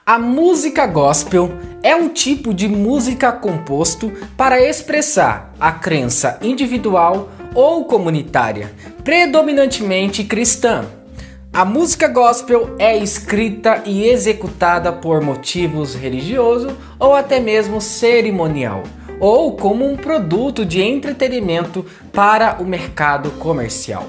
A música gospel é um tipo de música composto para expressar a crença individual ou comunitária, predominantemente cristã. A música gospel é escrita e executada por motivos religiosos ou até mesmo cerimonial, ou como um produto de entretenimento para o mercado comercial.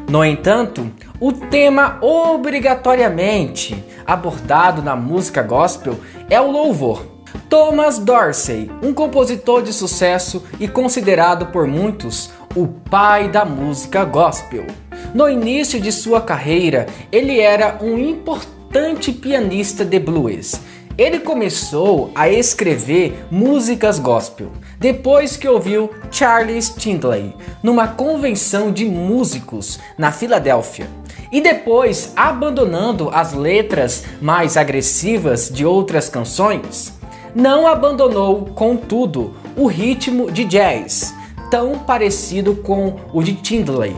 No entanto, o tema obrigatoriamente abordado na música gospel é o louvor. Thomas Dorsey, um compositor de sucesso e considerado por muitos o pai da música gospel. No início de sua carreira, ele era um importante pianista de blues. Ele começou a escrever músicas gospel depois que ouviu Charles Tindley numa convenção de músicos na Filadélfia. E depois, abandonando as letras mais agressivas de outras canções, não abandonou, contudo, o ritmo de jazz, tão parecido com o de Tindley.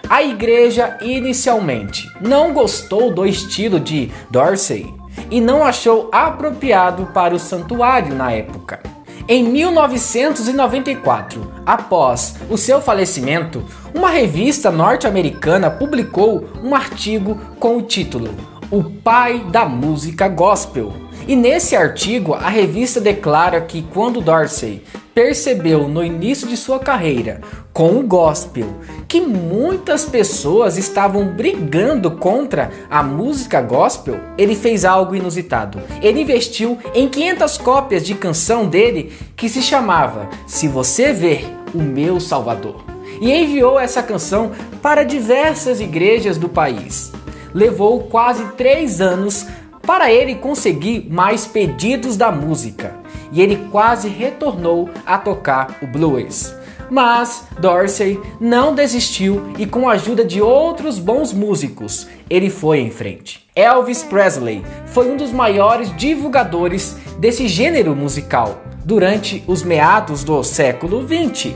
A igreja inicialmente não gostou do estilo de Dorsey e não achou apropriado para o santuário na época. Em 1994, após o seu falecimento, uma revista norte-americana publicou um artigo com o título O Pai da Música Gospel. E nesse artigo, a revista declara que quando Dorsey percebeu no início de sua carreira com o gospel que muitas pessoas estavam brigando contra a música gospel, ele fez algo inusitado. Ele investiu em 500 cópias de canção dele que se chamava Se Você Ver o Meu Salvador e enviou essa canção para diversas igrejas do país. Levou quase 3 anos para ele conseguir mais pedidos da música e ele quase retornou a tocar o blues. Mas Dorsey não desistiu e com a ajuda de outros bons músicos, ele foi em frente. Elvis Presley foi um dos maiores divulgadores desse gênero musical durante os meados do século XX.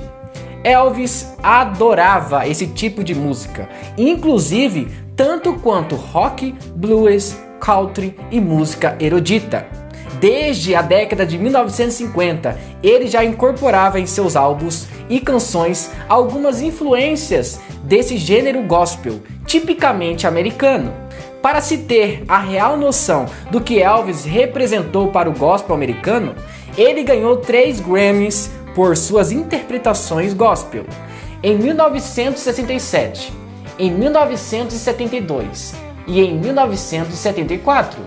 Elvis adorava esse tipo de música, inclusive tanto quanto rock, blues, country e música erudita. Desde a década de 1950, ele já incorporava em seus álbuns e canções algumas influências desse gênero gospel, tipicamente americano. Para se ter a real noção do que Elvis representou para o gospel americano, ele ganhou 3 Grammys por suas interpretações gospel. Em 1967, em 1972 e em 1974.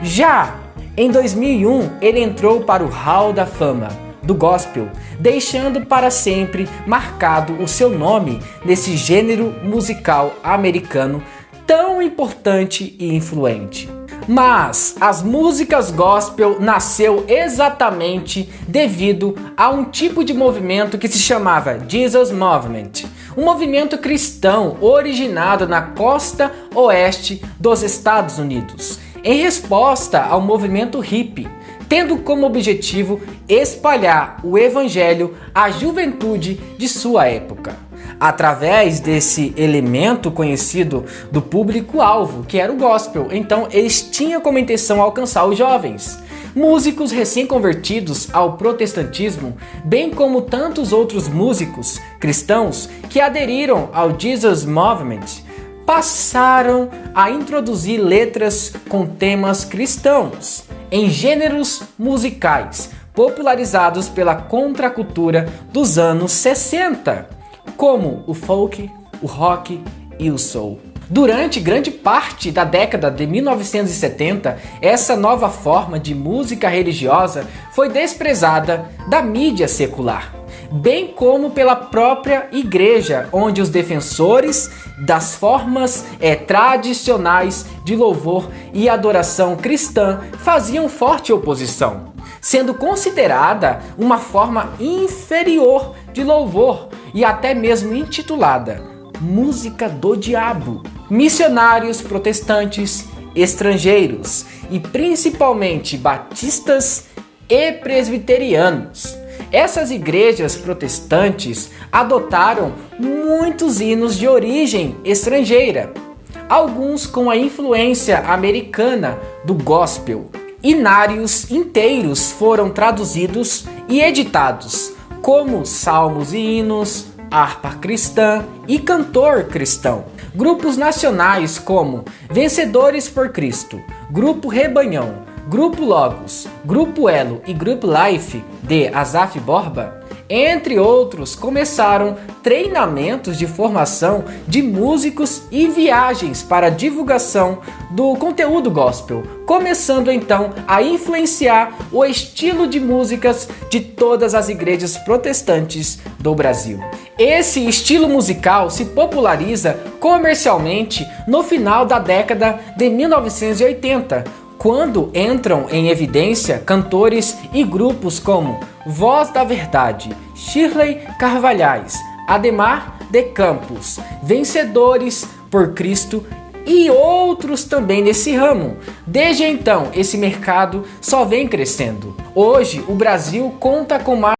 Já em 2001, ele entrou para o Hall da Fama do Gospel, deixando para sempre marcado o seu nome nesse gênero musical americano tão importante e influente. Mas as músicas gospel nasceu exatamente devido a um tipo de movimento que se chamava Jesus Movement, um movimento cristão originado na costa oeste dos Estados Unidos, em resposta ao movimento hippie, tendo como objetivo espalhar o evangelho à juventude de sua época, através desse elemento conhecido do público-alvo, que era o gospel. Então eles tinham como intenção alcançar os jovens. Músicos recém-convertidos ao protestantismo, bem como tantos outros músicos cristãos que aderiram ao Jesus Movement, passaram a introduzir letras com temas cristãos em gêneros musicais popularizados pela contracultura dos anos 60, como o folk, o rock e o soul. Durante grande parte da década de 1970, essa nova forma de música religiosa foi desprezada da mídia secular, bem como pela própria igreja, onde os defensores das formas tradicionais de louvor e adoração cristã faziam forte oposição, sendo considerada uma forma inferior de louvor e até mesmo intitulada Música do Diabo. Missionários protestantes, estrangeiros e principalmente batistas e presbiterianos. Essas igrejas protestantes adotaram muitos hinos de origem estrangeira, alguns com a influência americana do gospel. Inários inteiros foram traduzidos e editados, como salmos e hinos, harpa cristã e cantor cristão. Grupos nacionais como Vencedores por Cristo, Grupo Rebanhão, Grupo Logos, Grupo Elo e Grupo Life, de Asaf Borba, entre outros, começaram treinamentos de formação de músicos e viagens para divulgação do conteúdo gospel, começando então a influenciar o estilo de músicas de todas as igrejas protestantes do Brasil. Esse estilo musical se populariza comercialmente no final da década de 1980, quando entram em evidência cantores e grupos como Voz da Verdade, Shirley Carvalhais, Ademar de Campos, Vencedores por Cristo e outros também nesse ramo. Desde então, esse mercado só vem crescendo. Hoje, o Brasil conta com mais